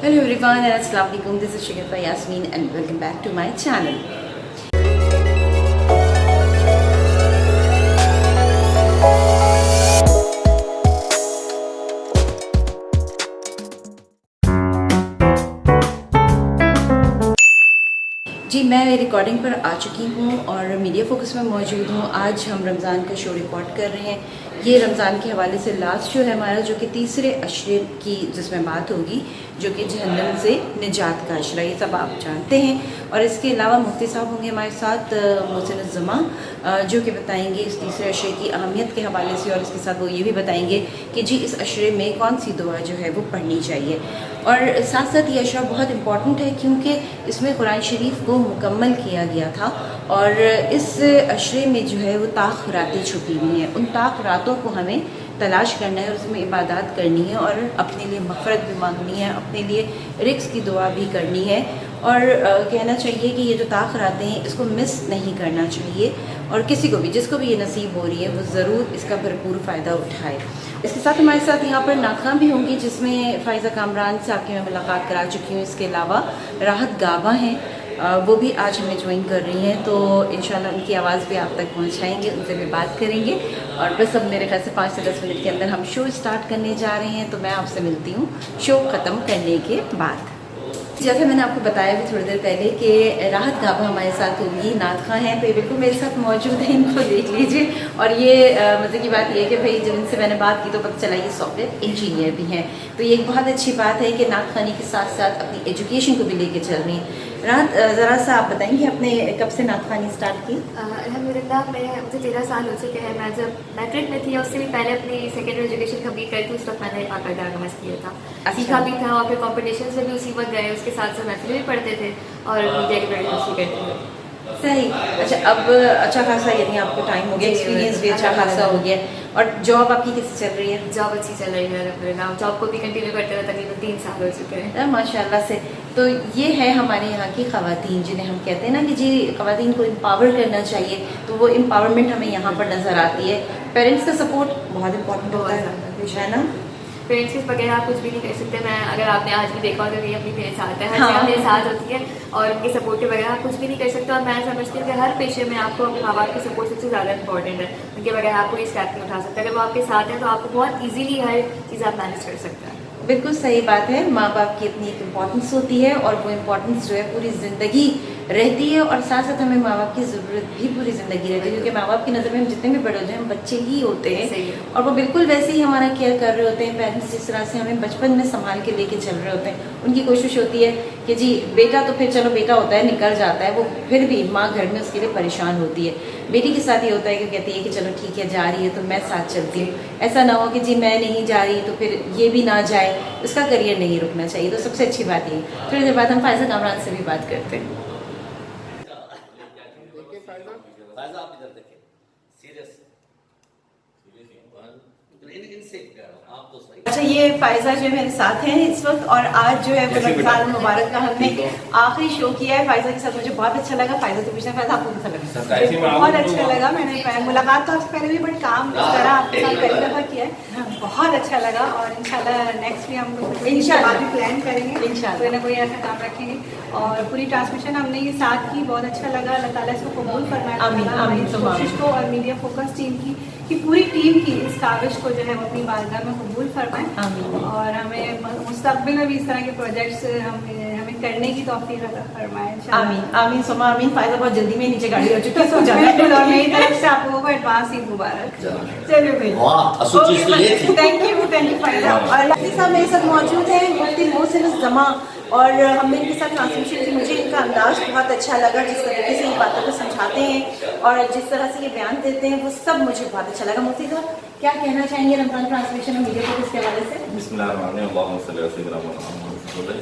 Hello everyone and Assalamu alaikum. This is Shagufta Yasmin and welcome back to my channel. जी मैं recording पर आ चुकी हूँ और media focus में मौजूद हूँ। आज हम रमज़ान का शो रिकॉर्ड कर रहे हैं। ये रमज़ान के हवाले से लास्ट शो है हमारा, जो कि तीसरे अशरे की जिसमें बात होगी, जो कि जहन्नम से निजात का अशरा, ये सब आप जानते हैं। और इसके अलावा मुफ्ती साहब होंगे हमारे साथ, मोहसिन ज़मा, जो कि बताएंगे इस तीसरे अशरे की अहमियत के हवाले से, और इसके साथ वो ये भी बताएंगे कि जी इस अशरे में कौन सी दुआ जो है वो पढ़नी चाहिए। और साथ साथ ये अशरा बहुत इम्पॉर्टेंट है क्योंकि इसमें कुरान शरीफ को मुकम्मल किया गया था और इस अशरे में जो है वो ताख़रातें छुपी हुई हैं। उन ताख़रातों को हमें तलाश करना है, उसमें इबादत करनी है और अपने लिए मग़फ़िरत भी मांगनी है, अपने लिए रिज़्क़ की दुआ भी करनी है। और कहना चाहिए कि ये जो ताख़रातें हैं इसको मिस नहीं करना चाहिए और किसी को भी, जिसको भी ये नसीब हो रही है, वो ज़रूर इसका भरपूर फ़ायदा उठाए। इसके साथ हमारे साथ यहाँ पर नाख़ा भी होंगी, जिसमें फ़ाइज़ा कामरान से आपकी मैं मुलाकात करा चुकी हूँ। इसके अलावा राहत गाबा हैं, वो भी आज हमें ज्वाइन कर रही हैं, तो इंशाल्लाह उनकी आवाज़ भी आप तक पहुँचाएँगे, उनसे भी बात करेंगे। और बस अब मेरे ख्याल से 5 से 10 मिनट के अंदर हम शो स्टार्ट करने जा रहे हैं, तो मैं आपसे मिलती हूँ शो ख़त्म करने के बाद। जैसे मैंने आपको बताया भी थोड़ी देर पहले कि राहत गाबा हमारे साथ होगी, नातखा हैं, तो ये बिल्कुल मेरे साथ मौजूद है, इनको देख लीजिए। और ये मज़े की बात ये है कि भाई जब इनसे मैंने बात की तो पता चला ये सॉफ्टवेयर इंजीनियर भी हैं, तो ये एक बहुत अच्छी बात है कि नातखानी के साथ साथ अपनी एजुकेशन को भी लेके चल रही हैं। राहत, ज़रा सा आप बताएंगे आपने कब से नातखानी स्टार्ट की? अल्हम्दुलिल्लाह मुझे 13 साल हो चुके हैं। मैं जब मैट्रिक में थी उससे भी पहले अपनी सेकेंडरी एजुकेशन कंप्लीट करी थी, उस वक्त मैंने बाकायदा नमाज़ किया था, सीखा भी था और फिर कॉम्पिटिशन में भी उसी वक्त गए। उसके साथ साथ महफिल भी पढ़ते थे और मीडिया की प्रेजेंस भी करते थे। सही। अच्छा, अब अच्छा खासा यानी आपको टाइम हो गया, एक्सपीरियंस भी अच्छा खासा हो गया। और जॉब आपकी कैसे चल रही है? जॉब अच्छी चल रही है अल्हम्दुलिल्लाह। जॉब को भी कंटिन्यू करते हुए तकरीबन 3 साल हो चुके हैं माशाल्लाह से। तो ये है हमारे यहाँ की ख़वातीन, जिन्हें हम कहते हैं ना कि जी ख़वातीन को एम्पावर करना चाहिए, तो वो एम्पावरमेंट हमें यहाँ पर नज़र आती है। पेरेंट्स का सपोर्ट बहुत इंपॉर्टेंट होता है ना। पेरेंट्स के बगैर आप कुछ भी नहीं कर सकते। मैं अगर आपने आज भी देखा होगा कि अपनी पेरेंट्स आते हैं, हर मेरे साथ होती है और उनके सपोर्ट के बगैर आप कुछ भी नहीं कर सकते। और मैं समझती हूँ कि हर पेशे में आपको अपने माँ बाप की सपोर्ट सबसे ज़्यादा इंपॉर्टेंट है, उनके बगैर आप कोई स्टेप नहीं उठा सकते। अगर वो आपके साथ हैं तो आपको बहुत ईजीली हर चीज़ आप मैनेज कर सकते हैं। बिल्कुल सही बात है, माँ बाप की अपनी एक इम्पॉर्टेंस होती है और वो इम्पॉर्टेंस जो है पूरी ज़िंदगी रहती है। और साथ साथ हमें माँ बाप की ज़रूरत भी पूरी ज़िंदगी रहती है, क्योंकि माँ बाप की नज़र में हम जितने भी बड़े होते हैं हम बच्चे ही होते हैं और वो बिल्कुल वैसे ही हमारा केयर कर रहे होते हैं। पेरेंट्स जिस तरह से हमें बचपन में संभाल के लेके चल रहे होते हैं, उनकी कोशिश होती है कि जी बेटा तो फिर चलो बेटा होता है, निकल जाता है, वो फिर भी माँ घर में उसके लिए परेशान होती है। बेटी के साथ ये होता है कि कहती है कि चलो ठीक है जा रही है तो मैं साथ चलती हूँ, ऐसा ना हो कि जी मैं नहीं जा रही तो फिर ये भी ना जाए, उसका करियर नहीं रुकना चाहिए। तो सबसे अच्छी बात ये। थोड़ी देर बाद हम फ़ाइज़ा कामरान से भी बात करते हैं। अच्छा, ये फ़ाइज़ा जो मेरे साथ हैं इस वक्त और आज जो है वो रमज़ान मुबारक का हमने आखिरी शो किया है फ़ाइज़ा के साथ। मुझे बहुत अच्छा लगा। फ़ाइज़ा से पूछना, फ़ाइज़ा आपको कैसा लगा? बहुत अच्छा लगा। मैंने मुलाकात तो आपसे पहले भी बट काम इस तरह आपके साथ पहली दफ़ा किया है, बहुत अच्छा लगा। और इंशाल्लाह नेक्स्ट भी हम लोग इंशाल्लाह भी प्लान करेंगे, इंशाल्लाह कोई ना कोई ऐसा काम रखेंगे। और पूरी ट्रांसमिशन हमने ये साथ की, बहुत अच्छा लगा। अल्लाह ताला इसको कबूल फरमाए, हमारी कोशिश को और मीडिया फोकस टीम की पूरी टीम की इस काविश को जो है वो अपनी बारगाह में कबूल फरमाएं और हमें मुस्तक़बिल में भी इस तरह के प्रोजेक्ट्स हमें करने की तौफीक अता फरमाएं। आमीन आमीन सुमा आमीन। फ़ाइज़ा बहुत जल्दी में नीचे गाड़ी हो चुकी है, सो जाना है। और मेरी तरफ से आप लोगों को एडवांस ईद मुबारक। चलिए भाई, थैंक यू फ़ाइज़ा। और मुफ्ती साहब मेरे साथ मौजूद हैं, मुफ्ती मोहसिन ज़मा, और हमने इनके साथ ट्रांसमिशन की। मुझे इनका अंदाज़ बहुत अच्छा लगा, जिस तरीके से ये बातों को समझाते हैं और जिस तरह से ये बयान देते हैं वो सब मुझे बहुत अच्छा लगा। मुफ्ती साहब क्या कहना चाहेंगे रमज़ान ट्रांसमिशन और मीडिया फोकस के हवाले से?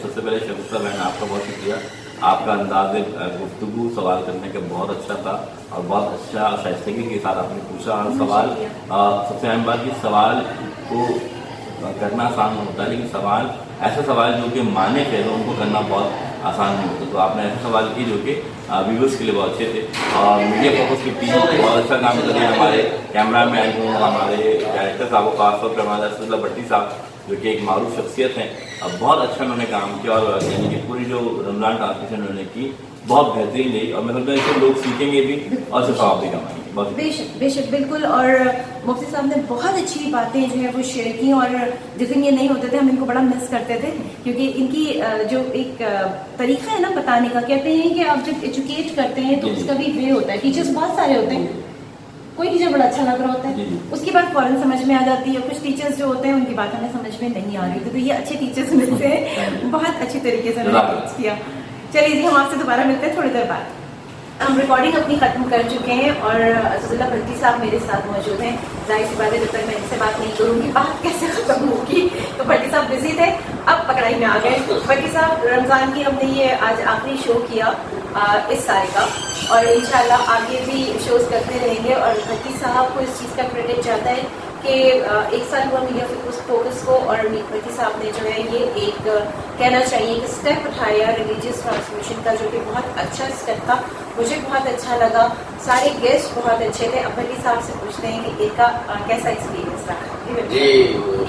सबसे पहले शगुफ्ता बहन आपका बहुत शुक्रिया। आपका अंदाज़ गुफ्तगू सवाल करने का बहुत अच्छा था और बहुत अच्छा शाइस्तगी के साथ आपने पूछा सवाल। सबसे अहम बात कि सवाल को करना आसान होता है, लेकिन सवाल ऐसा सवाल जो कि माने थे तो उनको करना बहुत आसान नहीं होता। तो आपने ऐसे सवाल किए जो कि व्यूवर्स के लिए बहुत अच्छे थे। और मीडिया फोकस की टीम बहुत अच्छा काम कर रही है। हमारे कैमरा मैन हूँ, हमारे डायरेक्टर साहब, खासतौर पर हमारे असदुल्ला भट्टी साहब, जो कि एक मारूफ शख्सियत हैं। अब बहुत अच्छा उन्होंने काम किया और यानी कि पूरी जो रमज़ान ट्रांसमिशन उन्होंने की बहुत बेहतरीन रही और मैं समझता हूँ इससे लोग सीखेंगे भी और उससे सवाब भी कमाएंगे। बहुत बेशक बेशक बिल्कुल। और मुफ्ती साहब ने बहुत अच्छी बातें जो है वो शेयर की और जिस दिन ये नहीं होते थे हम इनको बड़ा मिस करते थे, क्योंकि इनकी जो एक तरीका है ना बताने का, कहते हैं कि आप जब एजुकेट करते हैं तो उसका भी वे होता है। टीचर्स बहुत सारे होते हैं, कोई टीचर बड़ा अच्छा लग रहा होता है, उसकी बात फौरन समझ में आ जाती है। कुछ टीचर्स जो होते हैं उनकी बात हमें समझ में नहीं आ रही थी, तो ये अच्छे टीचर्स में से बहुत अच्छी तरीके से उन्होंने टीच किया। चलिए जी, हम आपसे दोबारा मिलते हैं थोड़ी देर बाद। हम रिकॉर्डिंग अपनी ख़त्म कर चुके हैं और अज़ीज़ुल्लाह भट्टी साहब मेरे साथ मौजूद हैं। जाहिर सी बात है जब तक मैं इनसे बात नहीं करूँगी बात कैसे ख़त्म होगी, तो भट्टी साहब बिजी थे, अब पकड़ाई में आ गए। भट्टी साहब, रमज़ान की हमने ये आज आखिरी शो किया इस साल का और इंशाल्लाह आगे भी शोज़ करते रहेंगे। और भट्टी साहब को इस चीज़ का क्रेडिट जाता है कि एक साल हुआ मीडिया फोकस को और भट्टी साहब ने जो है ये एक कहना चाहिए कि स्टेप उठाया रिलीजियस ट्रांसमिशन का, जो कि बहुत अच्छा स्टेप था, मुझे बहुत अच्छा लगा। सारे गेस्ट बहुत अच्छे थे। अब भट्टी साहब से पूछते हैं कि इनका कैसा एक्सपीरियंस रहा। जी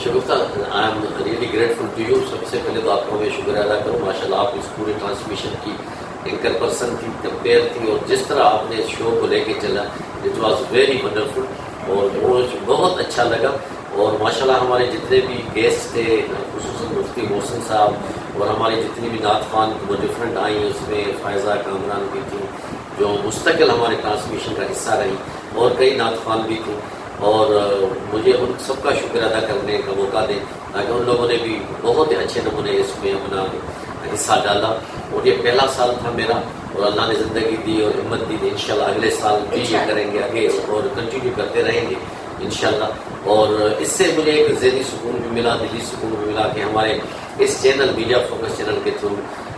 Shagufta, I am really grateful to you. सबसे पहले तो आपका मैं शुक्र अदा करूँ, माशाल्लाह आप इस पूरे ट्रांसमिशन की एंकर पर्सन थी, कंपेयर थी और जिस तरह आपने शो को लेके चला इट वॉज वेरी वंडरफुल और बहुत अच्छा लगा। और माशाल्लाह हमारे जितने भी गेस्ट थे, खुसूसन मुफ्ती मोहसिन साहब और हमारी जितनी भी नात खान वो डिफरेंट आई, उसमें फ़ायज़ा कामरान भी थी जो मुस्तकिल हमारे ट्रांसमिशन का हिस्सा रही और कई नात खान भी थी। और मुझे उन सबका शुक्र अदा करने का मौका दें ताकि उन लोगों ने भी बहुत ही अच्छे नमूने इसमें अपना हिस्सा डाला। और ये पहला साल था मेरा और अल्लाह ने ज़िंदगी दी और हिम्मत दी। इंशाल्लाह अगले साल भी ये करेंगे आगे और कंटिन्यू करते रहेंगे इंशाल्लाह। और इससे मुझे एक ज़हनी सुकून भी मिला, दिली सुकून भी मिला कि हमारे इस चैनल मीडिया फोकस चैनल के थ्रू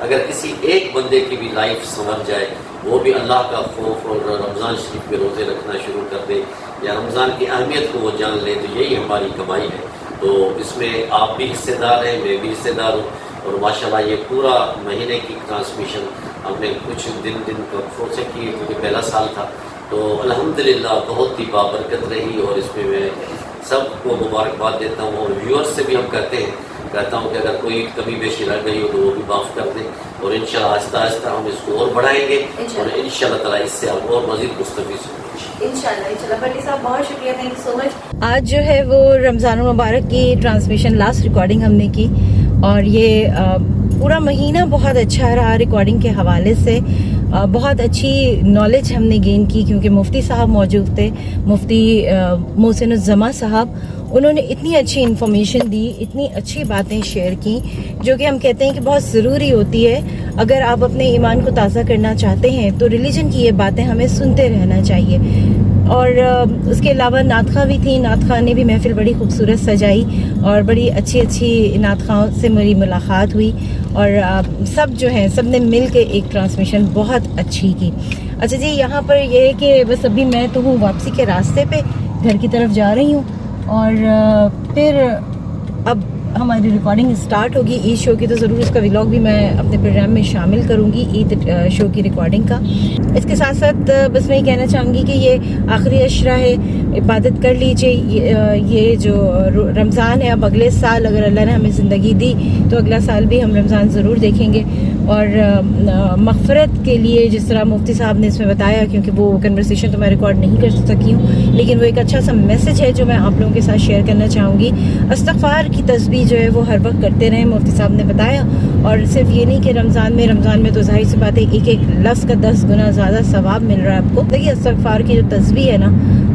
अगर किसी एक बंदे की भी लाइफ संवर जाए, वो भी अल्लाह का खौफ और रमज़ान शरीफ के रोज़े रखना शुरू कर दे या रमज़ान की अहमियत को वो जान ले, तो यही हमारी कमाई है। तो इसमें आप भी हिस्सेदार हैं, मैं भी हिस्सेदार हूँ। और माशाल्लाह ये पूरा महीने की ट्रांसमिशन हमने कुछ दिन कफों से की, क्योंकि पहला साल था। तो अल्हम्दुलिल्लाह बहुत ही बाबरकत रही और इसमें मैं सबको मुबारकबाद देता हूँ। और व्यूअर्स से भी हम कहता हूँ कि अगर कोई कमी बेशी रह गई हो तो वो भी माफ़ कर दें और इंशाल्लाह आहिस्ता आहिस्ता हम इसको और बढ़ाएंगे और इंशाल्लाह ताला इससे हम और मज़ीद मुस्तफ़ीज़ होंगे इंशाल्लाह। भट्टी साहब बहुत शुक्रिया, थैंक यू सो मच। आज जो है वो रमज़ान मुबारक की ट्रांसमिशन लास्ट रिकॉर्डिंग हमने की और ये पूरा महीना बहुत अच्छा रहा रिकॉर्डिंग के हवाले से। बहुत अच्छी नॉलेज हमने गेन की क्योंकि मुफ्ती साहब मौजूद थे, मुफ्ती मोहसिनुज़्ज़मा साहब। उन्होंने इतनी अच्छी इन्फॉर्मेशन दी, इतनी अच्छी बातें शेयर की जो कि हम कहते हैं कि बहुत ज़रूरी होती है। अगर आप अपने ईमान को ताज़ा करना चाहते हैं तो रिलीजन की ये बातें हमें सुनते रहना चाहिए। और उसके अलावा नातखा भी थी, नातखा ने भी महफिल बड़ी खूबसूरत सजाई और बड़ी अच्छी नातखाओं से मेरी मुलाकात हुई और सब जो हैं सब ने मिल के एक ट्रांसमिशन बहुत अच्छी की। अच्छा जी, यहाँ पर ये है कि बस अभी मैं तो हूँ वापसी के रास्ते पे घर की तरफ जा रही हूँ और फिर अब हमारी रिकॉर्डिंग स्टार्ट होगी ईद शो की, तो ज़रूर उसका व्लॉग भी मैं अपने प्रोग्राम में शामिल करूँगी ईद शो की रिकॉर्डिंग का। इसके साथ साथ बस मैं ये कहना चाहूँगी कि ये आखिरी अशरा है, इबादत कर लीजिए। ये जो रमज़ान है, अब अगले साल अगर अल्लाह ने हमें ज़िंदगी दी तो अगला साल भी हम रमज़ान ज़रूर देखेंगे। और मग़फ़िरत के लिए जिस तरह मुफ्ती साहब ने इसमें बताया, क्योंकि वो कन्वर्सेशन तो मैं रिकॉर्ड नहीं कर सकी हूँ, लेकिन वो एक अच्छा सा मैसेज है जो मैं आप लोगों के साथ शेयर करना चाहूँगी। इस्तिग़फ़ार की तस्बीह जो है वो हर वक्त करते रहें, मुफ्ती साहब ने बताया। और सिर्फ ये नहीं कि रमज़ान में तो ज़ाहिर सी बात है एक लफ्ज़ का 10 गुना ज़्यादा सवाब मिल रहा है आपको। देखिए इस्तिग़फ़ार की जो तस्बीह है ना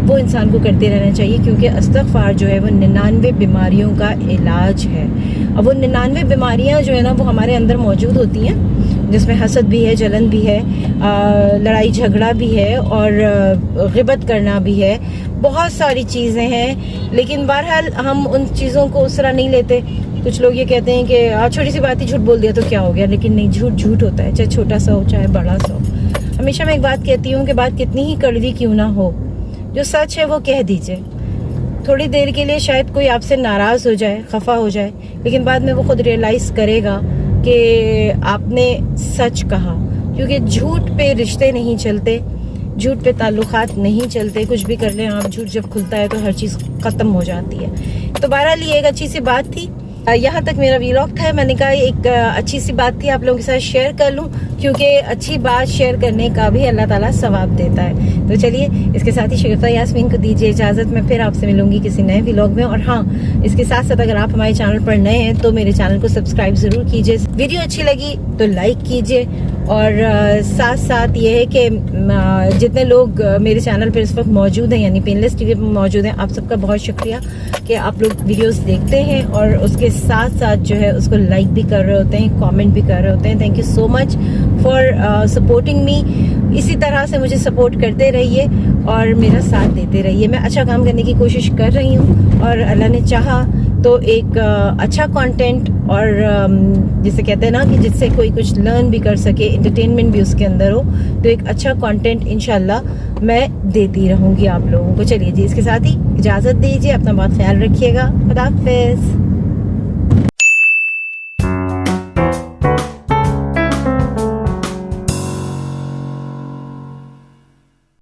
वो इंसान को करते रहना चाहिए, क्योंकि इस्तिग़फ़ार जो है वो 99 बीमारियों का इलाज है। अब वो 99 बीमारियाँ जो है ना वो हमारे अंदर मौजूद होती हैं, जिसमें हसद भी है, जलन भी है, लड़ाई झगड़ा भी है और ग़िबत करना भी है, बहुत सारी चीज़ें हैं। लेकिन बहरहाल हम उन चीज़ों को उस तरह नहीं लेते। कुछ लोग ये कहते हैं कि छोटी सी बात ही झूठ बोल दिया तो क्या हो गया, लेकिन नहीं, झूठ होता है, चाहे छोटा सा हो चाहे बड़ा सा हो। हमेशा मैं एक बात कहती हूँ कि बात कितनी ही कड़वी क्यों ना हो, जो सच है वो कह दीजिए। थोड़ी देर के लिए शायद कोई आपसे नाराज़ हो जाए, खफा हो जाए, लेकिन बाद में वो खुद रियलाइज़ करेगा कि आपने सच कहा। क्योंकि झूठ पे रिश्ते नहीं चलते, झूठ पे ताल्लुकात नहीं चलते। कुछ भी कर लें आप, झूठ जब खुलता है तो हर चीज़ ख़त्म हो जाती है। तो बहरहाल ये एक अच्छी सी बात थी यहाँ तक मेरा वीलॉग था. मैंने कहा एक अच्छी सी बात थी आप लोगों के साथ शेयर कर लूँ, क्योंकि अच्छी बात शेयर करने का भी अल्लाह ताला सवाब देता है. तो चलिए इसके साथ ही शगुफ्ता यास्मीन को दीजिए इजाज़त. मैं फिर आपसे मिलूंगी किसी नए व्लॉग में. और हाँ, इसके साथ साथ अगर आप हमारे चैनल पर नए हैं तो मेरे चैनल को सब्सक्राइब ज़रूर कीजिए. वीडियो अच्छी लगी तो लाइक कीजिए. और साथ साथ ये है कि जितने लोग मेरे चैनल पर इस वक्त मौजूद हैं, यानी पेनलेस टीवी पर मौजूद हैं, आप सबका बहुत शुक्रिया कि आप लोग वीडियोस देखते हैं और उसके साथ साथ जो है उसको लाइक भी कर रहे होते हैं, कमेंट भी कर रहे होते हैं. Thank you so much for supporting me. इसी तरह से मुझे सपोर्ट करते रहिए और मेरा साथ देते रहिए. मैं अच्छा काम करने की कोशिश कर रही हूँ और अल्लाह ने चाहा तो एक अच्छा कंटेंट और जिसे कहते हैं ना कि जिससे कोई कुछ लर्न भी कर सके, एंटरटेनमेंट भी उसके अंदर हो, तो एक अच्छा कंटेंट इंशाल्लाह मैं देती रहूँगी आप लोगों को. चलिए जी, इसके साथ ही इजाज़त दीजिए. अपना बहुत ख्याल रखिएगा. खुदा हाफिज़.